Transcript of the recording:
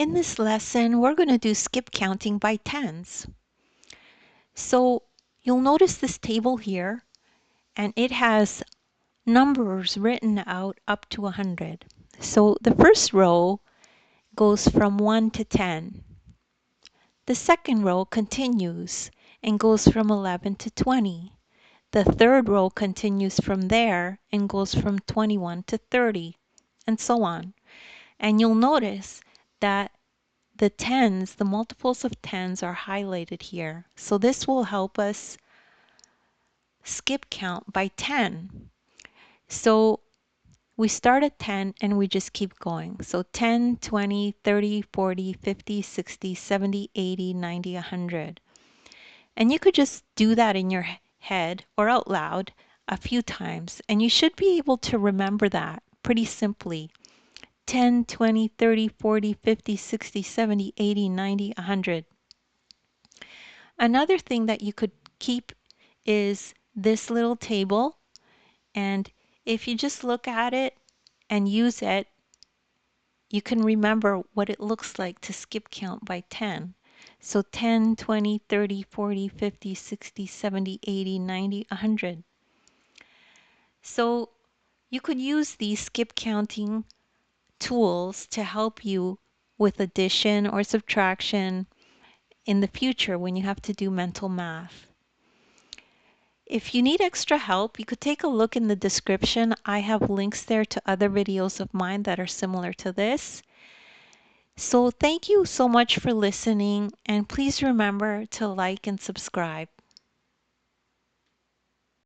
In this lesson, we're going to do skip counting by tens. So you'll notice this table here, and it has numbers written out up to 100. So the first row goes from 1 to 10. The second row continues and goes from 11 to 20. The third row continues from there and goes from 21 to 30, and so on. And you'll notice that the tens, the multiples of tens are highlighted here. So this will help us skip count by 10. So we start at 10 and we just keep going. So 10, 20, 30, 40, 50, 60, 70, 80, 90, 100. And you could just do that in your head or out loud a few times, and you should be able to remember that pretty simply. 10, 20, 30, 40, 50, 60, 70, 80, 90, 100. Another thing that you could keep is this little table, and if you just look at it and use it, you can remember what it looks like to skip count by 10. So 10, 20, 30, 40, 50, 60, 70, 80, 90, 100. So you could use these skip counting tools to help you with addition or subtraction in the future when you have to do mental math. If you need extra help, you could take a look in the description. I have links there to other videos of mine that are similar to this. So thank you so much for listening, and please remember to like and subscribe.